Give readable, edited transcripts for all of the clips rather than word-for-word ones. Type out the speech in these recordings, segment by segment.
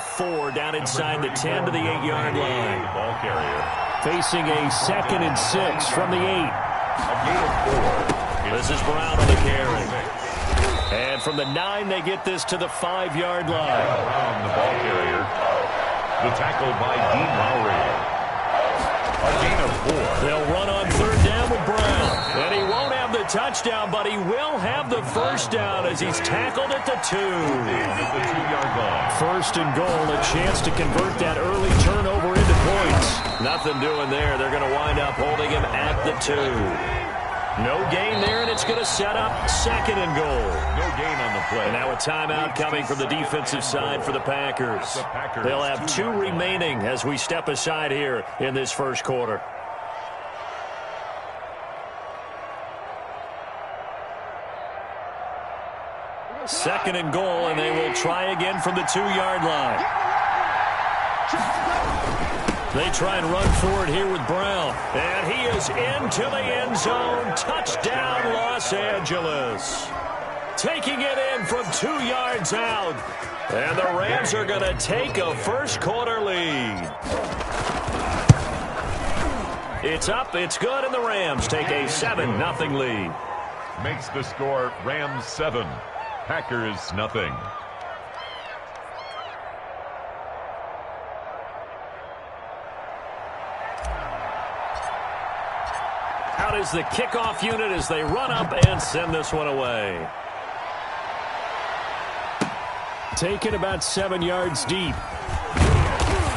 of 4 down inside the 10 to the 8-yard line. Ball carrier. Facing a 2nd and 6 from the 8. A gain of 4. This is Brown on the carry. And from the 9, they get this to the 5-yard line. Around the ball carrier. The tackle by Dean Lowry. A gain of 4. They'll run on 3rd down with Brown. And he won't have the touchdown, but he will have the first down as he's tackled at the 2. At the 2-yard line. 1st and goal, a chance to convert that early turnover into points. Nothing doing there. They're going to wind up holding him at the 2. No gain there, and it's going to set up 2nd and goal. No gain on the play. And now a timeout coming from the defensive side for the Packers. They'll have 2 remaining as we step aside here in this first quarter. Second and goal, and they will try again from the 2-yard line. They try and run for it here with Brown. And he is into the end zone. Touchdown, Los Angeles. Taking it in from 2 yards out. And the Rams are going to take a first quarter lead. It's up, it's good, and the Rams take a 7-0 lead. Makes the score Rams 7, Packers nothing. Out is the kickoff unit as they run up and send this one away. Taken about 7 yards deep.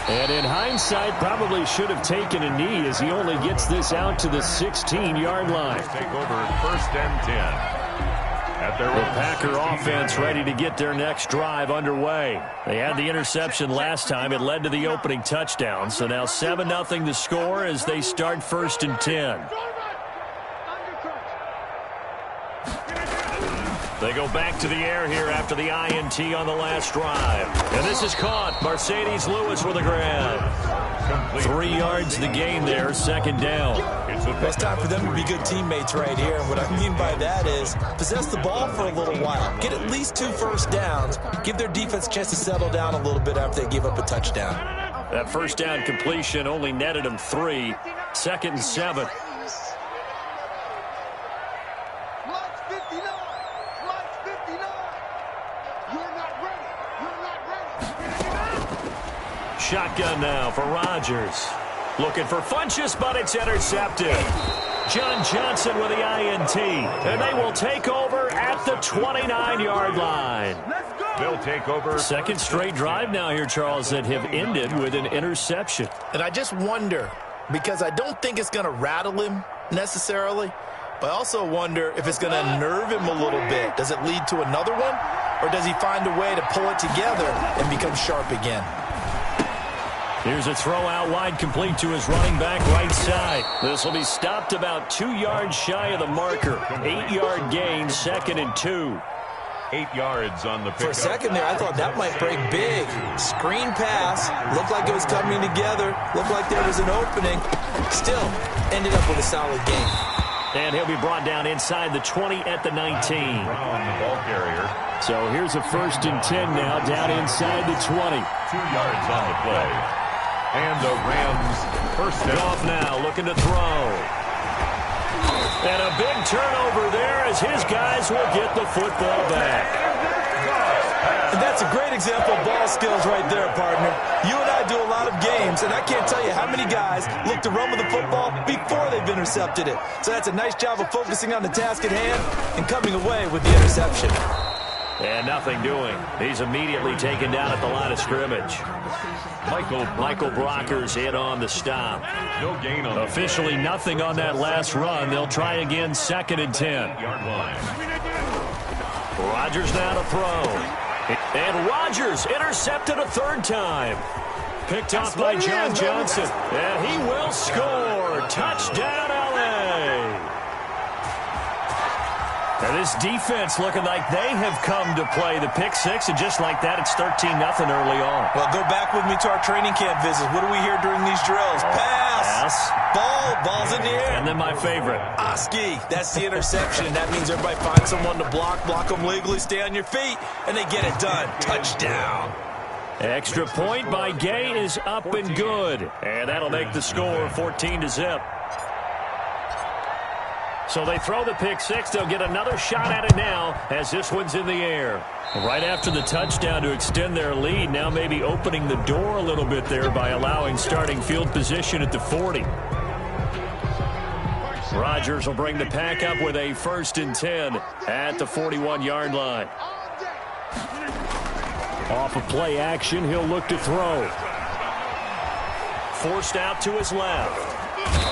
And in hindsight, probably should have taken a knee as he only gets this out to the 16-yard line. Take over 1st and 10. At their the Packer offense ready to get their next drive underway. They had the interception last time. It led to the opening touchdown. So now 7-0 to score as they start 1st and 10. They go back to the air here after the INT on the last drive. And this is caught. Mercedes Lewis with a grab. 3 yards the gain there, 2nd down. It's time for them to be good teammates right here. And what I mean by that is possess the ball for a little while. Get at least 2 first downs. Give their defense a chance to settle down a little bit after they give up a touchdown. That first down completion only netted them 3. 2nd and 7. Shotgun now for Rodgers. Looking for Funchess, but it's intercepted. John Johnson with the INT. And they will take over at the 29-yard line. They'll take over. 2nd straight drive now here, Charles, that have ended with an interception. And I just wonder, because I don't think it's going to rattle him necessarily, but I also wonder if it's going to nerve him a little bit. Does it lead to another one? Or does he find a way to pull it together and become sharp again? Here's a throw out wide, complete to his running back right side. This will be stopped about 2 yards shy of the marker. 8-yard gain, 2nd and 2. 8 yards on the pickup. For a second there, I thought that might break big. Screen pass. Looked like it was coming together. Looked like there was an opening. Still, ended up with a solid gain. And he'll be brought down inside the 20 at the 19. Brown, the ball carrier. So here's a 1st and 10 now, down inside the 20. 2 yards on the play. And the Rams first down. Goff now looking to throw. And a big turnover there as his guys will get the football back. And that's a great example of ball skills right there, partner. You and I do a lot of games, and I can't tell you how many guys look to run with the football before they've intercepted it. So that's a nice job of focusing on the task at hand and coming away with the interception. And nothing doing. He's immediately taken down at the line of scrimmage. Michael Brockers in on the stop. No gain on officially nothing on that last run. They'll try again, 2nd and 10. Yard line. Rodgers now to throw. And Rodgers intercepted a 3rd time. Picked off by John Johnson. And he will score. Touchdown, L.A. And this defense looking like they have come to play the pick 6, and just like that, it's 13-0 early on. Well, go back with me to our training camp visits. What do we hear during these drills? Pass. Ball's in the air. And then my favorite. Oski, that's the interception. That means everybody finds someone to block them legally, stay on your feet, and they get it done. Touchdown. Extra point by Gay is up and good. And that'll make the score 14-0. So they throw the pick six. They'll get another shot at it now as this one's in the air. Right after the touchdown to extend their lead, now maybe opening the door a little bit there by allowing starting field position at the 40. Rodgers will bring the pack up with a 1st and 10 at the 41-yard line. Off of play action, he'll look to throw. Forced out to his left.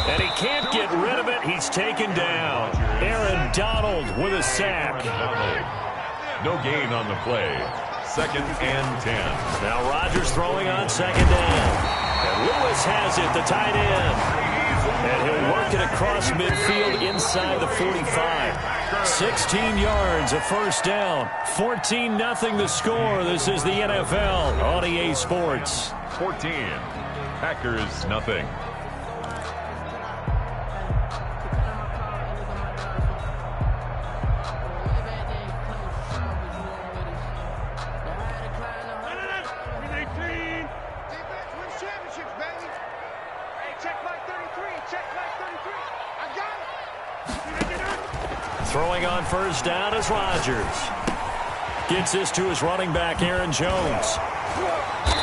And he can't get rid of it. He's taken down. Aaron Donald with a sack. No gain on the play. 2nd and 10. Now Rodgers throwing on 2nd down. And Lewis has it, the tight end. And he'll work it across midfield inside the 45. 16 yards, a 1st down. 14-0 the score. This is the NFL on EA Sports. 14. Packers, nothing. Throwing on 1st down is Rodgers. Gets this to his running back, Aaron Jones.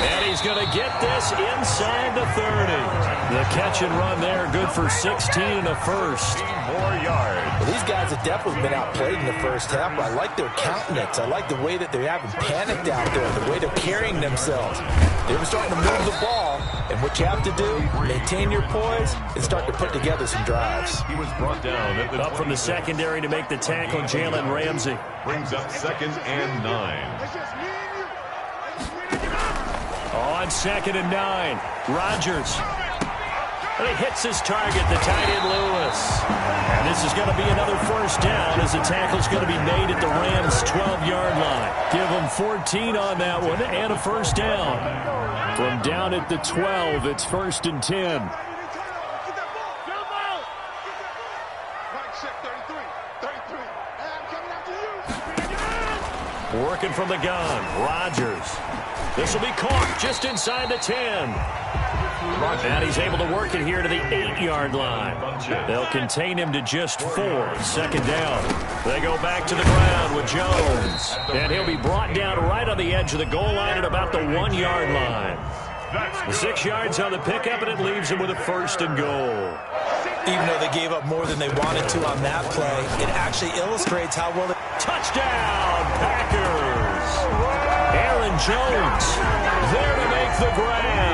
And he's going to get this inside the 30. The catch and run there, good for 16 and a 1st. More yards. Well, these guys have definitely been outplayed in the first half, but I like their countenance. I like the way that they're having panicked out there, the way they're carrying themselves. They were starting to move the ball, and what you have to do, maintain your poise and start to put together some drives. He was brought down at the up from the secondary to make the tackle, Jalen Ramsey. Brings up 2nd and 9. On 2nd and 9, Rodgers. And he hits his target, the tight end Lewis. And this is going to be another 1st down as the tackle's going to be made at the Rams' 12-yard line. Give them 14 on that one and a 1st down. From down at the 12, it's 1st and 10. Working from the gun, Rodgers. This will be caught just inside the 10. And he's able to work it here to the 8-yard line. They'll contain him to just 4. 2nd down. They go back to the ground with Jones. And he'll be brought down right on the edge of the goal line at about the 1-yard line. 6 yards on the pickup, and it leaves him with a 1st and goal. Even though they gave up more than they wanted to on that play, it actually illustrates how well they... Touchdown, Packers! Aaron Jones there to make the grab.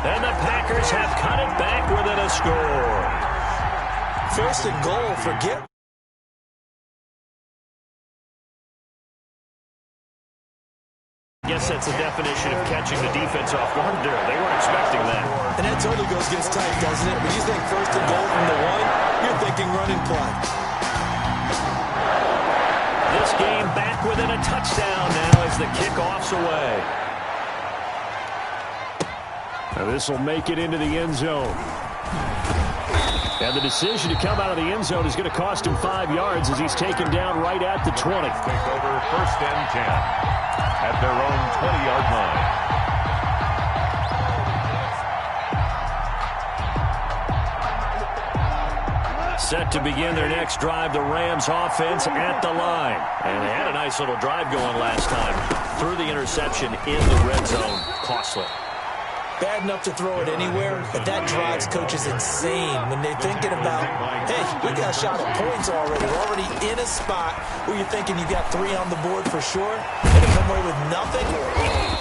And the Packers have cut it back within a score. 1st and goal, forget. I guess that's the definition of catching the defense off guard there. They weren't expecting that. And that totally gets tight, doesn't it? When you think 1st and goal from the 1, you're thinking run and play. This game back within a touchdown now as the kickoff's away. Now this will make it into the end zone. And the decision to come out of the end zone is going to cost him 5 yards as he's taken down right at the 20. Take over 1st and 10 at their own 20-yard line. Set to begin their next drive, the Rams offense at the line. And they had a nice little drive going last time. Threw the interception in the red zone. Costly. Bad enough to throw it anywhere, but that drives coaches insane when they're thinking about, hey, we got a shot at points already. We're already in a spot where you're thinking you got 3 on the board for sure, and to come away with nothing,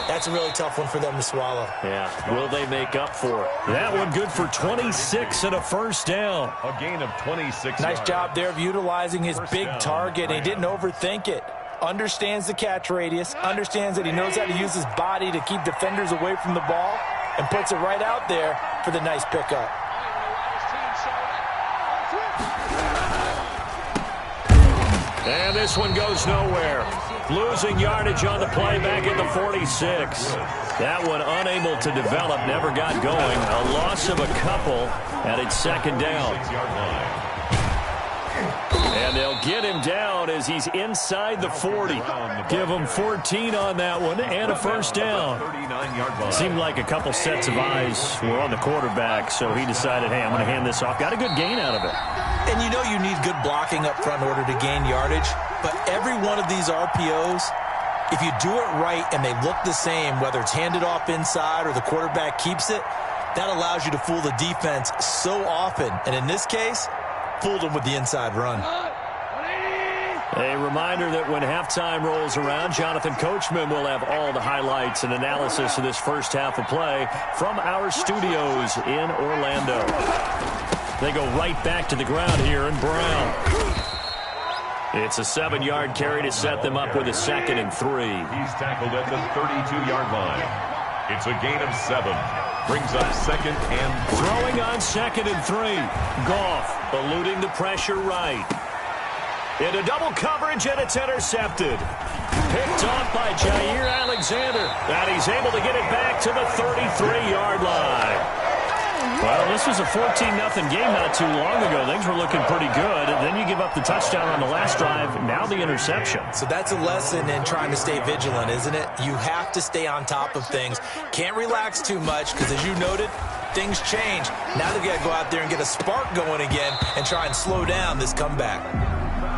that's a really tough one for them to swallow. Yeah, will they make up for it? That one good for 26 and a 1st down. A gain of 26 Nice yards. job there of utilizing his big target. He didn't overthink it. Understands the catch radius, understands that he knows how to use his body to keep defenders away from the ball, and puts it right out there for the nice pickup. And this one goes nowhere. Losing yardage on the play back at the 46. That one unable to develop, never got going. A loss of a couple, and it's 2nd down. And they'll get him down as he's inside the 40. Give him 14 on that one and a first down. Seemed like a couple sets of eyes were on the quarterback, so he decided, hey, I'm going to hand this off. Got a good gain out of it. And you know you need good blocking up front in order to gain yardage, but every one of these RPOs, if you do it right and they look the same, whether it's handed off inside or the quarterback keeps it, that allows you to fool the defense so often. And in this case, fooled them with the inside run. A reminder that when halftime rolls around, Jonathan Coachman will have all the highlights and analysis of this first half of play from our studios in Orlando. They go right back to the ground here in Brown. It's a 7-yard carry to set them up with a 2nd and 3. He's tackled at the 32-yard line. It's a gain of 7. Brings up 2nd and 3. Throwing on 2nd and 3. Goff eluding the pressure right. Into double coverage, and it's intercepted. Picked off by Jair Alexander. And he's able to get it back to the 33-yard line. Well, this was a 14-0 game not too long ago. Things were looking pretty good. And then you give up the touchdown on the last drive. Now the interception. So that's a lesson in trying to stay vigilant, isn't it? You have to stay on top of things. Can't relax too much because, as you noted, things change. Now they've got to go out there and get a spark going again and try and slow down this comeback.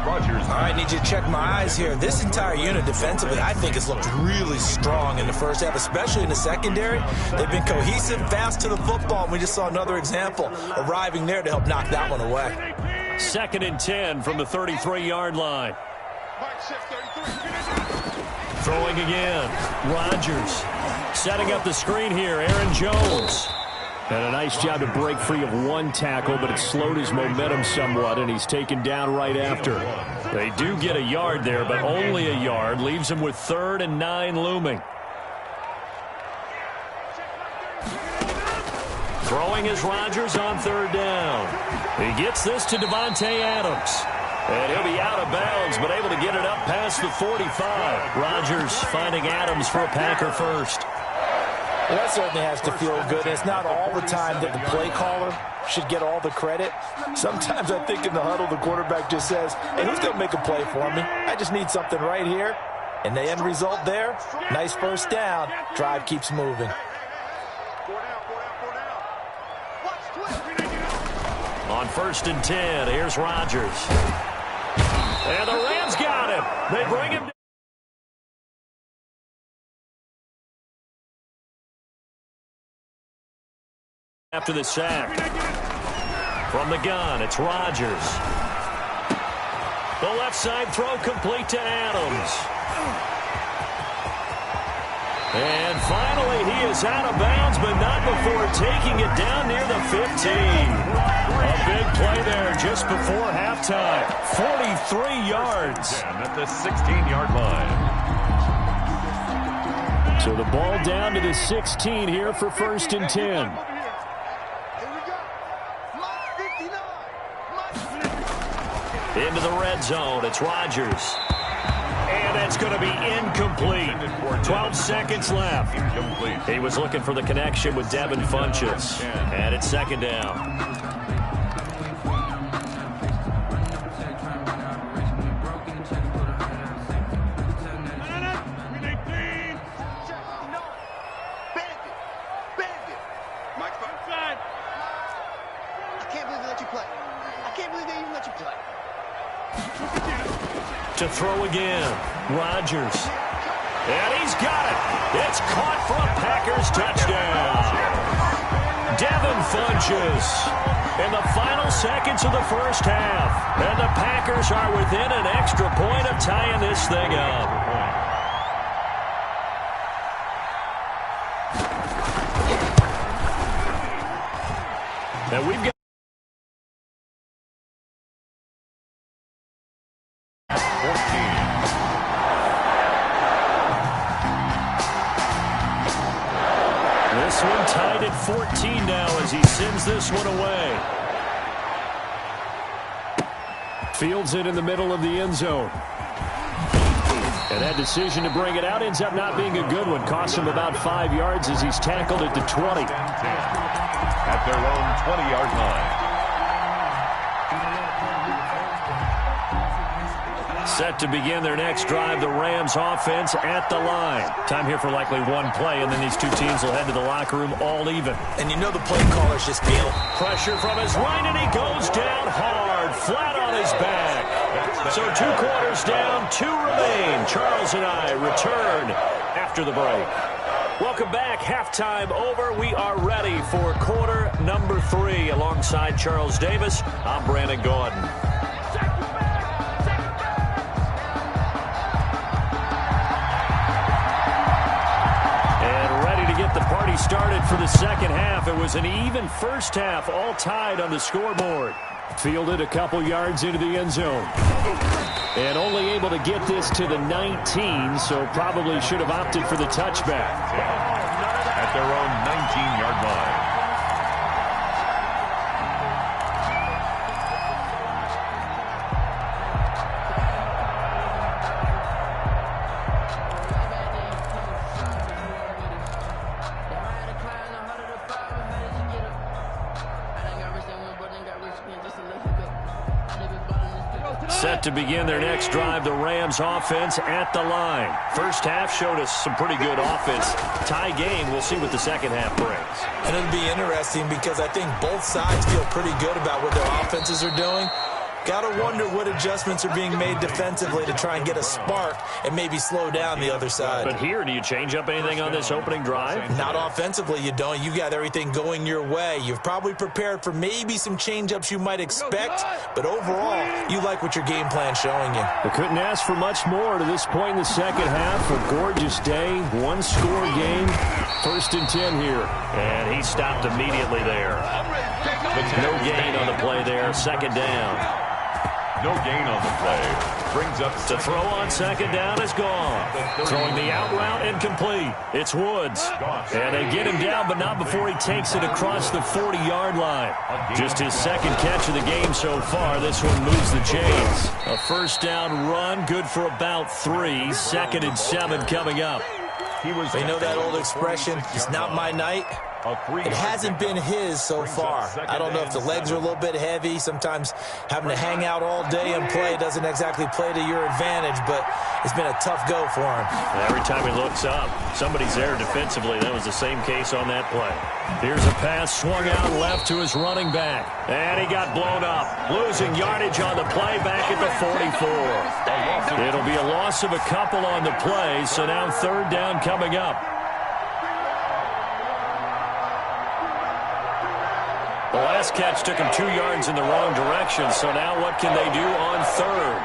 Rodgers. All right, need you to check my eyes here. This entire unit defensively, I think, has looked really strong in the first half, especially in the secondary. They've been cohesive, fast to the football, and we just saw another example arriving there to help knock that one away. 2nd and 10 from the 33-yard line. Throwing again. Rodgers setting up the screen here. Aaron Jones. And a nice job to break free of one tackle, but it slowed his momentum somewhat, and he's taken down right after. They do get a yard there, but only a yard. Leaves him with 3rd and 9 looming. Throwing is Rodgers on 3rd down. He gets this to Devontae Adams. And he'll be out of bounds, but able to get it up past the 45. Rodgers finding Adams for a Packer first. Well, that certainly has to feel good. It's not all the time that the play caller should get all the credit. Sometimes I think in the huddle, the quarterback just says, hey, who's going to make a play for me? I just need something right here. And the end result there, nice first down. Drive keeps moving. On 1st and 10, here's Rodgers. And the Rams got him. They bring him down. After the sack. From the gun, it's Rodgers. The left side throw complete to Adams. And finally, he is out of bounds, but not before taking it down near the 15. A big play there just before halftime. 43 yards. At the 16-yard line. So the ball down to the 16 here for 1st and 10. Into the red zone. It's Rodgers. And that's going to be incomplete. 12 seconds left. He was looking for the connection with Devin Funchess. And it's 2nd down. To throw again, Rodgers. And he's got it. It's caught for a Packers touchdown. Devin Funchess in the final seconds of the first half. And the Packers are within an extra point of tying this thing up. And we've got this one tied at 14 now as he sends this one away. Fields it in the middle of the end zone. And that decision to bring it out ends up not being a good one. Costs him about 5 yards as he's tackled at the 20. At their own 20-yard line. Set to begin their next drive, the Rams offense at the line. Time here for likely one play, and then these two teams will head to the locker room all even. And you know the play caller's just feel. Pressure from his right, and he goes down hard, flat on his back. So 2 quarters down, 2 remain. Charles and I return after the break. Welcome back. Halftime over. We are ready for quarter number 3. Alongside Charles Davis, I'm Brandon Gordon. The party started for the second half. It was an even first half, all tied on the scoreboard. Fielded a couple yards into the end zone. And only able to get this to the 19, so probably should have opted for the touchback. At their own 19-yard line. Set to begin their next drive, the Rams offense at the line. First half showed us some pretty good offense. Tie game, we'll see what the second half brings. And it'll be interesting because I think both sides feel pretty good about what their offenses are doing. Got to wonder what adjustments are being made defensively to try and get a spark and maybe slow down the other side. But here, do you change up anything on this opening drive? Not offensively, you don't. You got everything going your way. You've probably prepared for maybe some change-ups you might expect, but overall, you like what your game plan's showing you. We couldn't ask for much more to this point in the second half. A gorgeous day, one-score game. 1st and 10 here. And he stopped immediately there. No gain on the play there. Second down. No gain on the play. Brings up the throw on second down is gone. Throwing the out route incomplete. It's Woods. And they get him down, but not before he takes it across the 40-yard line. Just his second catch of the game so far. This one moves the chains. A first down run, good for about 3. 2nd and 7 coming up. They know that old expression, it's not my night. It hasn't been his so far. I don't know if the legs are a little bit heavy. Sometimes having to hang out all day and play doesn't exactly play to your advantage, but it's been a tough go for him. Every time he looks up, somebody's there defensively. That was the same case on that play. Here's a pass swung out left to his running back. And he got blown up. Losing yardage on the play back at the 44. It'll be a loss of a couple on the play, so now 3rd down coming up. The last catch took him 2 yards in the wrong direction, so now what can they do on 3rd?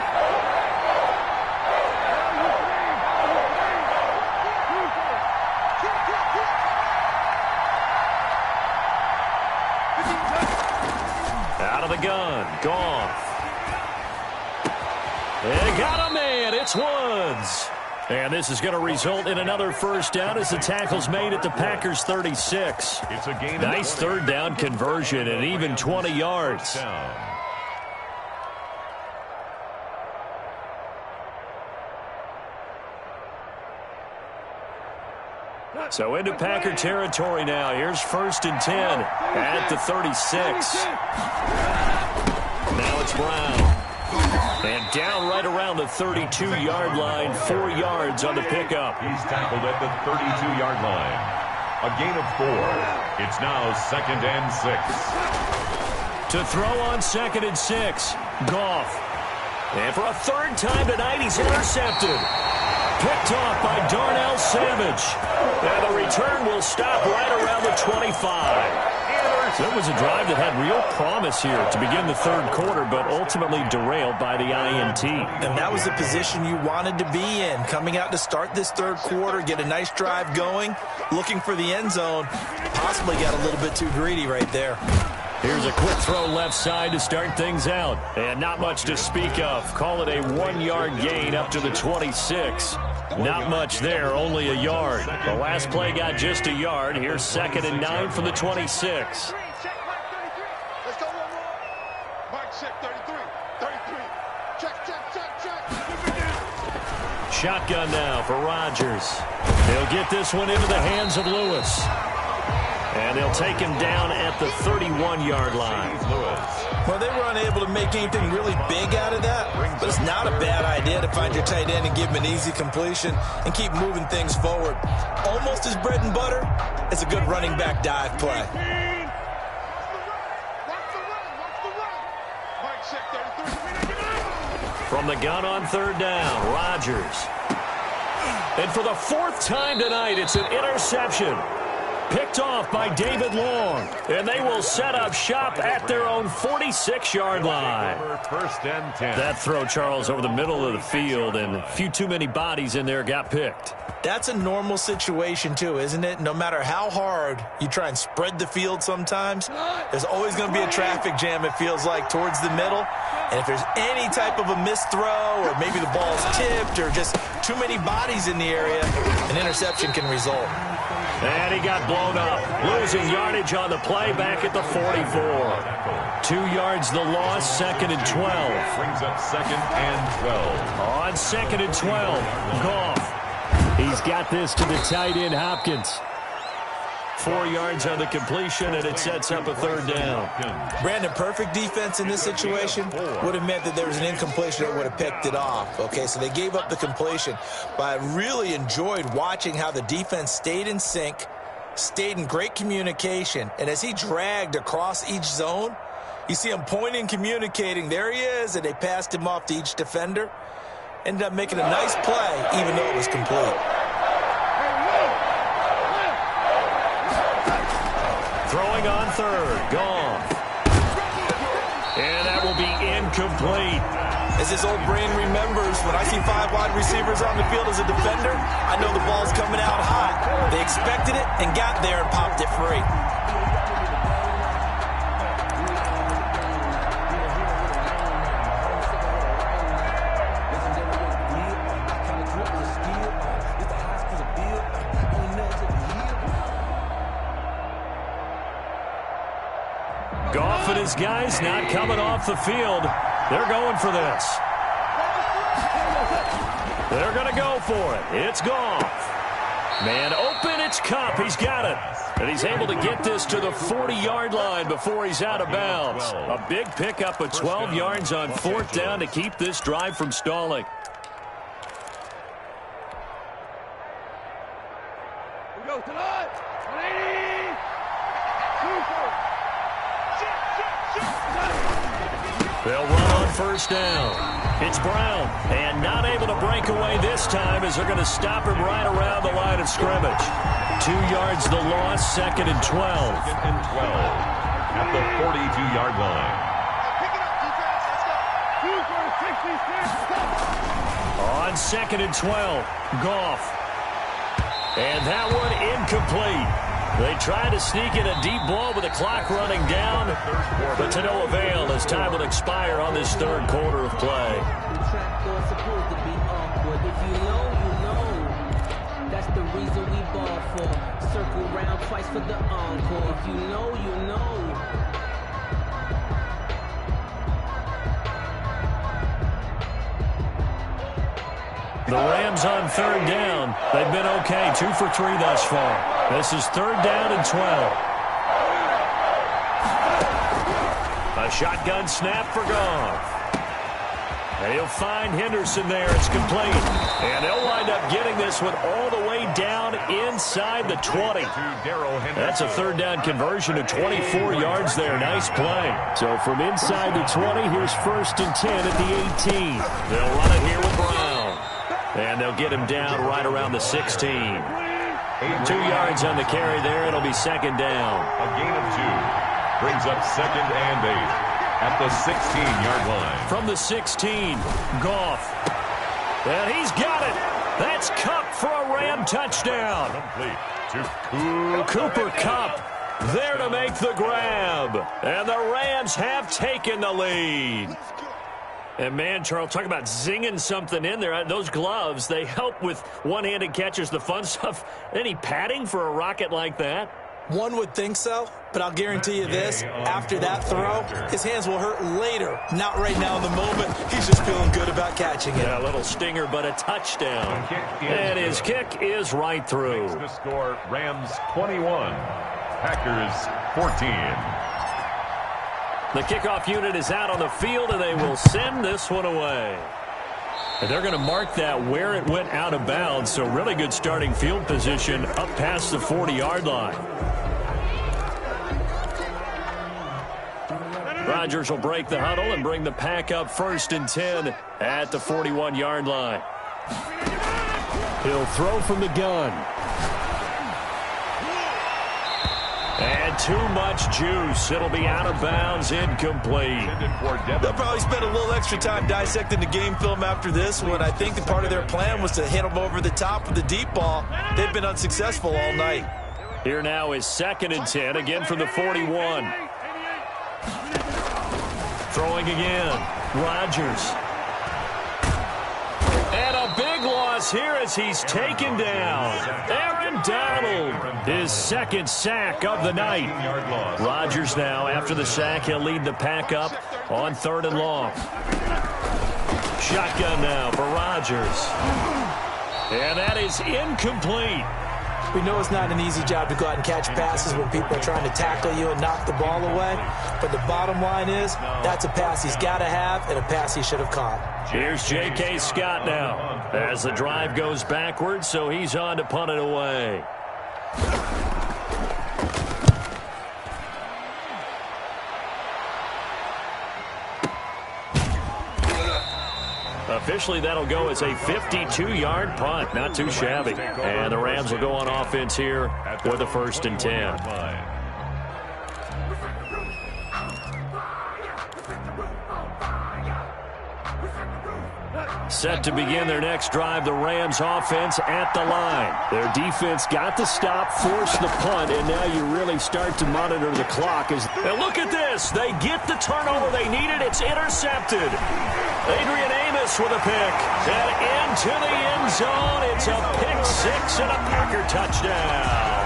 Out of the gun, Goff. They got a man, it's Woods. And this is going to result in another first down as the tackle's made at the Packers' 36. It's a gain. Nice 3rd down conversion and even 20 yards. So into Packer territory now. Here's 1st and 10 at the 36. Now it's Brown. And down right around the 32-yard line, 4 yards on the pickup. He's tackled at the 32-yard line. A gain of 4. It's now 2nd and 6. To throw on 2nd and 6, Goff. And for a 3rd time tonight, he's intercepted. Picked off by Darnell Savage. And the return will stop right around the 25. That was a drive that had real promise here to begin the 3rd quarter, but ultimately derailed by the INT. And that was the position you wanted to be in. Coming out to start this 3rd quarter, get a nice drive going, looking for the end zone. Possibly got a little bit too greedy right there. Here's a quick throw left side to start things out. And not much to speak of. Call it a 1-yard gain up to the 26. Not much there, only a yard. The last play got just a yard. Here's 2nd and 9 from the 26. Let's go 1-1. Mark check 33. 33. Check. Shotgun now for Rodgers. They'll get this one into the hands of Lewis. And they'll take him down at the 31-yard line. Well, they were unable to make anything really big out of that, but it's not a bad idea to find your tight end and give him an easy completion and keep moving things forward. Almost his bread and butter is a good running back dive play. From the gun on third down, Rodgers. And for the fourth time tonight, it's an interception. Picked off by David Long. And they will set up shop at their own 46-yard line. First and 10. That throw, Charles, over the middle of the field, and a few too many bodies in there got picked. That's a normal situation, too, isn't it? No matter how hard you try and spread the field sometimes, there's always going to be a traffic jam, it feels like, towards the middle. And if there's any type of a missed throw or maybe the ball's tipped or just too many bodies in the area, an interception can result. And he got blown up, losing yardage on the play back at the 44. 2 yards the loss, 2nd and 12. Brings up 2nd and 12. On 2nd and 12, Goff. He's got this to the tight end, Hopkins. 4 yards on the completion, and it sets up a third down. Brandon, perfect defense in this situation would have meant that there was an incompletion that would have picked it off. Okay, so they gave up the completion. But I really enjoyed watching how the defense stayed in sync, stayed in great communication. And as he dragged across each zone, you see him pointing, communicating. There he is, and they passed him off to each defender. Ended up making a nice play, even though it was complete. Throwing on third, Goff. And that will be incomplete. As his old brain remembers, when I see 5 wide receivers on the field as a defender, I know the ball's coming out hot. They expected it and got there and popped it free. Goff and his guys not coming off the field. They're going for this. They're going to go for it. It's Goff. Man open, it's Kupp. He's got it. And he's able to get this to the 40-yard line before he's out of bounds. A big pickup of 12 yards on 4th down to keep this drive from stalling. We go tonight. 180. They'll run on first down. It's Brown, and not able to break away this time as they're going to stop him right around the line of scrimmage. 2 yards the loss, 2nd and 12. 2nd and 12 at the 42-yard line. Pick it up, defense. Let's go. 2 for 66. On 2nd and 12, Goff. And that one incomplete. They tried to sneak in a deep ball with the clock running down, but to no avail as time will expire on this third quarter of play. That's the reason we ball for. Circle round twice for the encore. If you know, you know. The Rams on third down. They've been okay, 2 for 3 thus far. This is 3rd down and 12. A shotgun snap for Goff. And he'll find Henderson there. It's complete. And they'll wind up getting this one all the way down inside the 20. That's a 3rd down conversion of 24 yards there. Nice play. So from inside the 20, here's 1st and 10 at the 18. They'll run it here with Brown. And they'll get him down right around the 16. 2 yards on the carry there. It'll be 2nd down. A gain of 2 brings up 2nd and 8 at the 16-yard line. From the 16, Goff. And he's got it. That's Kupp for a Ram touchdown. Complete to Cooper Kupp there to make the grab. And the Rams have taken the lead. And, man, Charles, talk about zinging something in there. Those gloves, they help with one-handed catches, the fun stuff. Any padding for a rocket like that? One would think so, but I'll guarantee you this. After that throw, his hands will hurt later. Not right now in the moment. He's just feeling good about catching it. Yeah, a little stinger, but a touchdown. And his kick is right through. The score, Rams 21, Packers 14. The kickoff unit is out on the field, and they will send this one away. And they're going to mark that where it went out of bounds, so really good starting field position up past the 40-yard line. Rodgers will break the huddle and bring the pack up 1st and 10 at the 41-yard line. He'll throw from the gun. And too much juice. It'll be out of bounds, incomplete. They'll probably spend a little extra time dissecting the game film after this one. I think that part of their plan was to hit them over the top with the deep ball. They've been unsuccessful all night. Here now is 2nd and 10, again from the 41. Throwing again. Rodgers. And a big loss here as he's taken down. Aaron Donald, his 2nd sack of the night. Rodgers now, after the sack, he'll lead the pack up on 3rd and long. Shotgun now for Rodgers. And that is incomplete. We know it's not an easy job to go out and catch passes when people are trying to tackle you and knock the ball away. But the bottom line is, that's a pass he's got to have and a pass he should have caught. Here's J.K. Scott now as the drive goes backwards, so he's on to punt it away. Officially, that'll go as a 52-yard punt. Not too shabby. And the Rams will go on offense here with a 1st and 10. Set to begin their next drive, the Rams offense at the line. Their defense got the stop, forced the punt, and now you really start to monitor the clock. And look at this. They get the turnover they needed. It's intercepted. Adrian Amos with a pick. And into the end zone. It's a pick 6 and a Packer touchdown.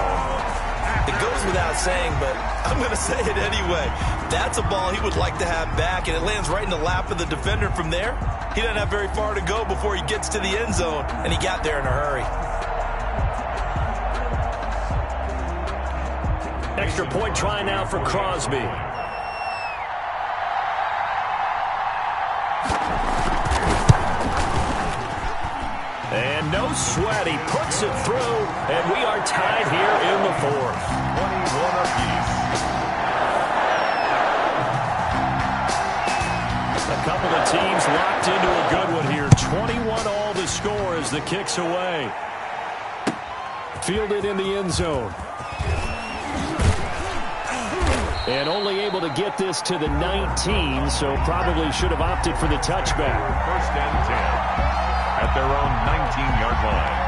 It goes without saying, but I'm going to say it anyway. That's a ball he would like to have back, and it lands right in the lap of the defender from there. He doesn't have very far to go before he gets to the end zone, and he got there in a hurry. Extra point try now for Crosby. And no sweat, he puts it through, and we are tied here in the 4th. 21 apiece. A couple of teams locked into a good one here. 21 all the score as the kick's away. Fielded in the end zone. And only able to get this to the 19, so probably should have opted for the touchback. 1st and 10 at their own 19-yard line.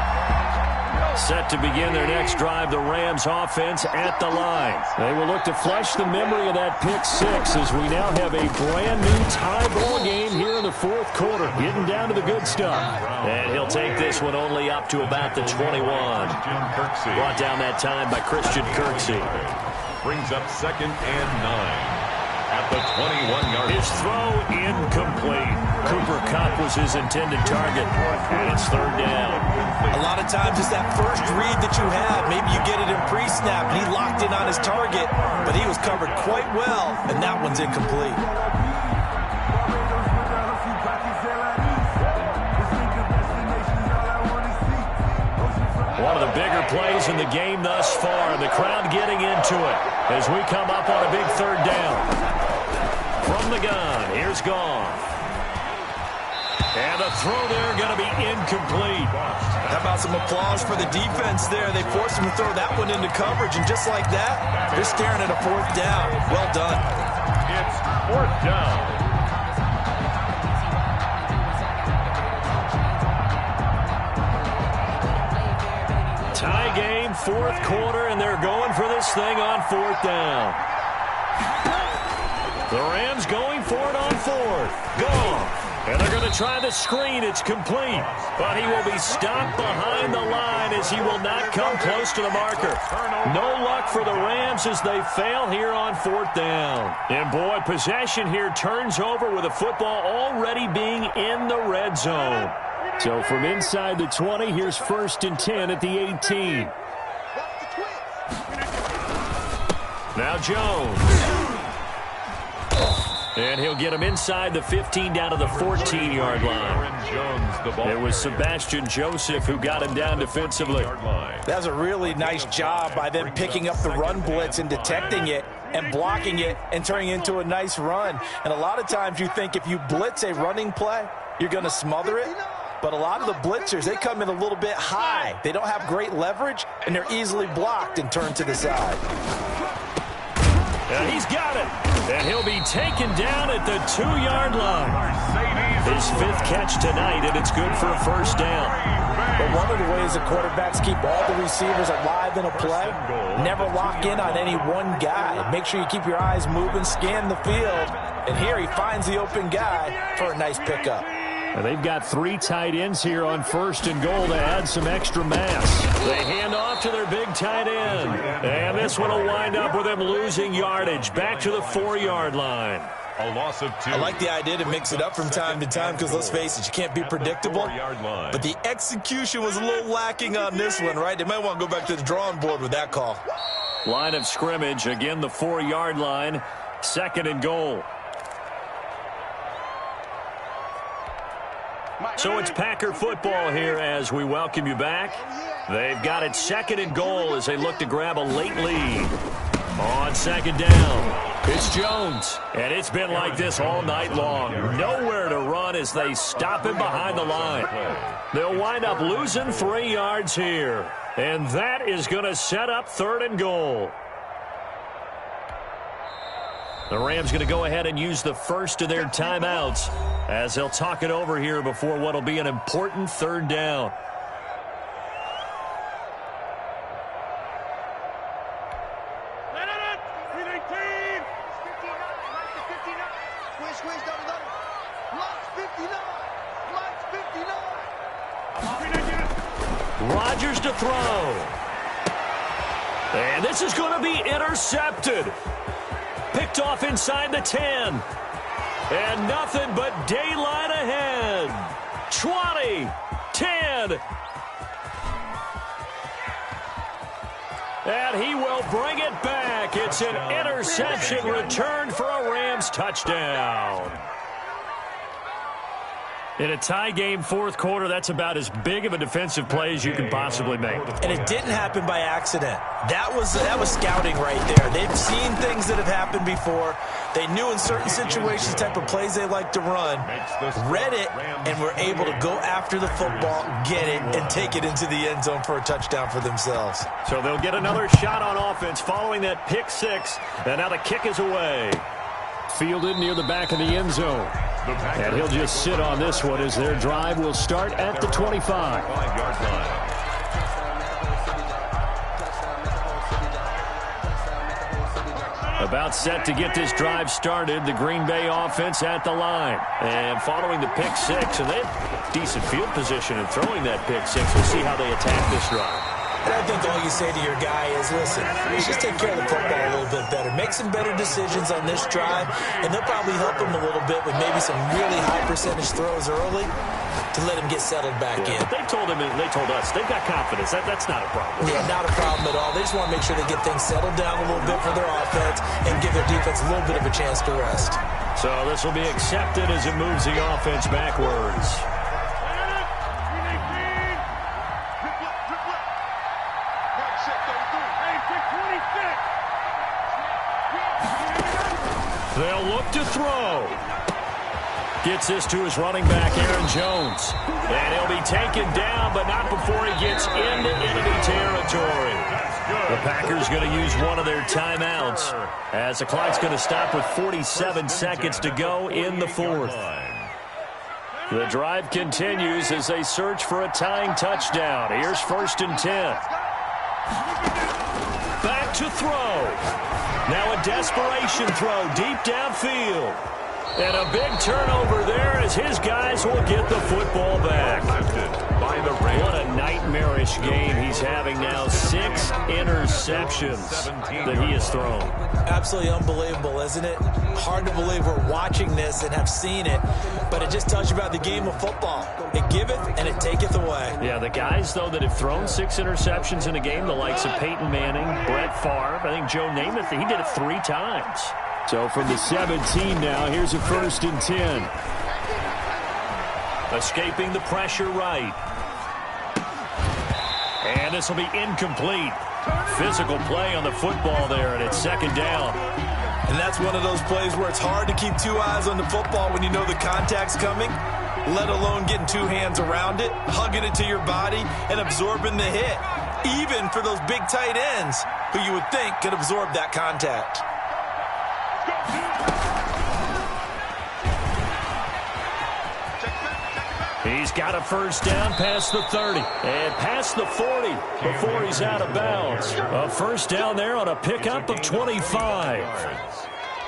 Set to begin their next drive, the Rams offense at the line. They will look to flush the memory of that pick 6 as we now have a brand new tie ball game here in the 4th quarter. Getting down to the good stuff. And he'll take this one only up to about the 21. Brought down that time by Christian Kirksey. Brings up 2nd and 9. At the 21-yard line. His throw incomplete. Cooper Kupp was his intended target, and it's 3rd down. A lot of times it's that first read that you have. Maybe you get it in pre-snap, and he locked in on his target, but he was covered quite well, and that one's incomplete. One of the bigger plays in the game thus far. The crowd getting into it as we come up on a big 3rd down. From the gun, here's Goff. And the throw there going to be incomplete. How about some applause for the defense there? They forced him to throw that one into coverage, and just like that, they're staring at a 4th down. Well done. It's 4th down. Tie game, 4th quarter, and they're going for this thing on 4th down. The Rams going for it on 4th. Goff. And they're going to try the screen. It's complete. But he will be stopped behind the line as he will not come close to the marker. No luck for the Rams as they fail here on 4th down. And boy, possession here turns over with the football already being in the red zone. So from inside the 20, here's 1st and 10 at the 18. Now Jones. And he'll get him inside the 15 down to the 14-yard line. It was Sebastian Joseph who got him down defensively. That was a really nice job by them picking up the run blitz and detecting it and blocking it and turning it into a nice run. And a lot of times you think if you blitz a running play, you're going to smother it. But a lot of the blitzers, they come in a little bit high. They don't have great leverage, and they're easily blocked and turned to the side. And he's got it. And he'll be taken down at the 2-yard line. His 5th catch tonight, and it's good for a first down. But one of the ways the quarterbacks keep all the receivers alive in a play, never lock in on any one guy. Make sure you keep your eyes moving, scan the field. And here he finds the open guy for a nice pickup. And they've got 3 tight ends here on 1st and goal to add some extra mass. They hand off to their big tight end. And this one will wind up with them losing yardage back to the 4-yard line. A loss of 2. I like the idea to mix it up from time to time because, let's face it, you can't be predictable. But the execution was a little lacking on this one, right? They might want to go back to the drawing board with that call. Line of scrimmage, again the 4-yard line, 2nd and goal. So it's Packer football here as we welcome you back. They've got it 2nd and goal as they look to grab a late lead. On 2nd down, it's Jones. And it's been like this all night long. Nowhere to run as they stop him behind the line. They'll wind up losing 3 yards here. And that is going to set up 3rd and goal. The Rams going to go ahead and use the first of their timeouts as they'll talk it over here before what will be an important 3rd down. Rodgers to throw. And this is going to be intercepted. Picked off inside the 10. And nothing but daylight ahead. 20, 10. And he will bring it back. It's an interception returned for a Rams touchdown. In a tie game, 4th quarter, that's about as big of a defensive play as you can possibly make. And it didn't happen by accident. That was scouting right there. They've seen things that have happened before. They knew in certain situations the type of plays they like to run, read it, and were able to go after the football, get it, and take it into the end zone for a touchdown for themselves. So they'll get another shot on offense following that pick 6, and now the kick is away. Fielded near the back of the end zone. And he'll just sit on this one as their drive will start at the 25. About set to get this drive started, the Green Bay offense at the line. And following the pick 6, and they have decent field position in throwing that pick 6. We'll see how they attack this drive. And I think all you say to your guy is, listen, let's just take care of the football a little bit better. Make some better decisions on this drive, and they'll probably help him a little bit with maybe some really high percentage throws early to let him get settled back in. But they told us, they've got confidence. That's not a problem. Yeah, not a problem at all. They just want to make sure they get things settled down a little bit for their offense and give their defense a little bit of a chance to rest. So this will be accepted as it moves the offense backwards. They'll look to throw. Gets this to his running back, Aaron Jones. And he'll be taken down, but not before he gets into enemy territory. The Packers going to use one of their timeouts as the clock's going to stop with 47 seconds to go in the 4th. The drive continues as they search for a tying touchdown. Here's 1st and 10. Back to throw. Now a desperation throw deep downfield. And a big turnover there as his guys will get the football back. By the Rams. What a nightmarish game he's having now. 6 interceptions that he has thrown. Absolutely unbelievable, isn't it? Hard to believe we're watching this and have seen it, but it just tells you about the game of football. It giveth and it taketh away. Yeah, the guys, though, that have thrown 6 interceptions in a game, the likes of Peyton Manning, Brett Favre, I think Joe Namath, he did it 3 times. So from the 17 now, here's a 1st and 10. Escaping the pressure right. And this will be incomplete. Physical play on the football there, and it's 2nd down. And that's one of those plays where it's hard to keep 2 eyes on the football when you know the contact's coming, let alone getting 2 hands around it, hugging it to your body, and absorbing the hit, even for those big tight ends who you would think could absorb that contact. He's got a 1st down past the 30 and past the 40 before he's out of bounds. A 1st down there on a pickup of 25.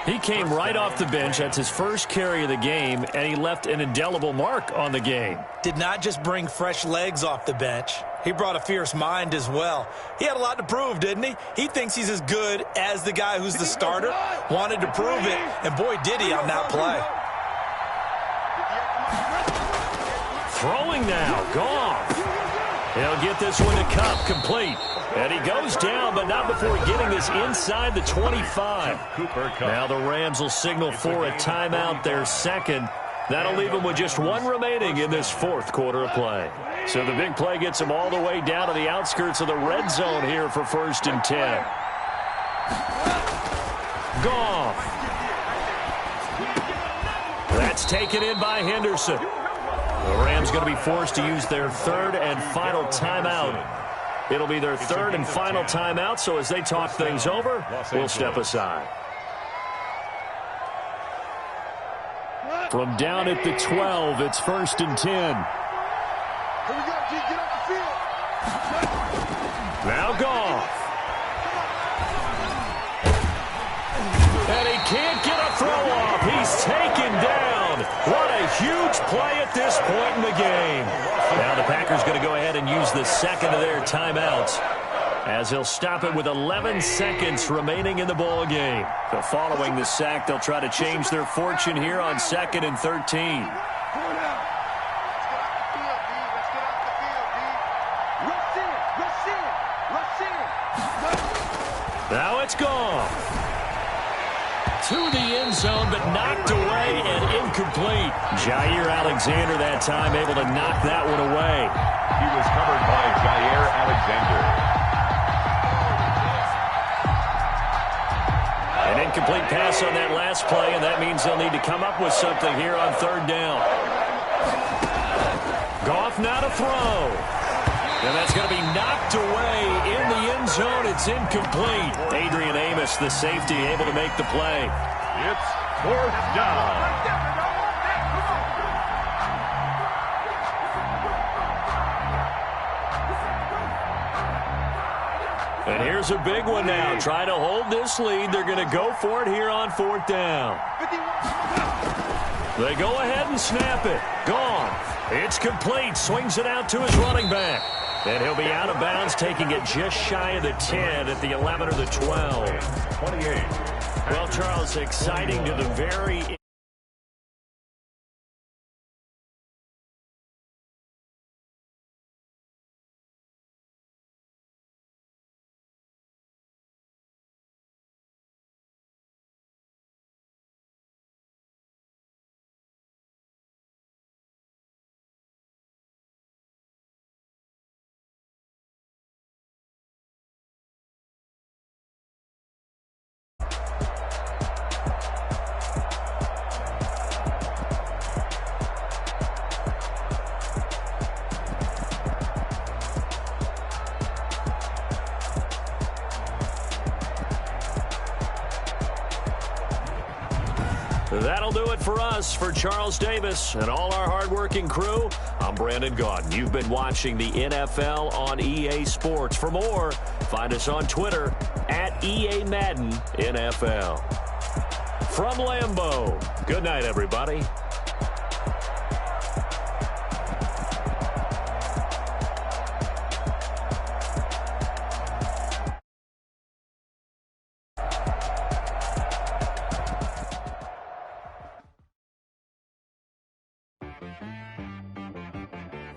He came right off the bench. That's his first carry of the game, and he left an indelible mark on the game. Did not just bring fresh legs off the bench. He brought a fierce mind as well. He had a lot to prove, didn't he? He thinks he's as good as the guy who's the starter. Wanted to prove it, and boy, did he on that play. Throwing now, Goff. He'll get this one to Cup, complete. And he goes down, but not before getting this inside the 25. Now the Rams will signal for a timeout, their 2nd. That'll leave them with just 1 remaining in this 4th quarter of play. So the big play gets them all the way down to the outskirts of the red zone here for 1st and 10. Goff. That's taken in by Henderson. The Rams going to be forced to use their 3rd and final timeout. It'll be their 3rd and final timeout, so as they talk things over, we'll step aside. From down at the 12, it's 1st and 10. Here we go, G. Get off the field. Now Goff. And he can't get a throw off. He's taken down. What a huge play at this point in the game. Now the Packers going to go ahead and use the 2nd of their timeouts as they'll stop it with 11 seconds remaining in the ball game. So following the sack, they'll try to change their fortune here on 2nd and 13. Now it's gone. To the end zone, but knocked away and incomplete. Jair Alexander that time able to knock that one away. He was covered by Jair Alexander. An incomplete pass on that last play, and that means they'll need to come up with something here on 3rd down. Goff now to throw. And that's going to be knocked away in the end zone. It's incomplete. Adrian Amos, the safety, able to make the play. It's 4th down. And here's a big one now. Trying to hold this lead. They're going to go for it here on 4th down. They go ahead and snap it. Gone. It's complete. Swings it out to his running back. And he'll be out of bounds, taking it just shy of the 10 at the 11 or the 12. 28. Well, Charles, exciting to the very end. That'll do it for us. For Charles Davis and all our hardworking crew, I'm Brandon Gaudin. You've been watching the NFL on EA Sports. For more, find us on Twitter at EA Madden NFL. from Lambeau. Good night, everybody.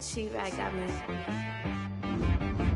She right got me.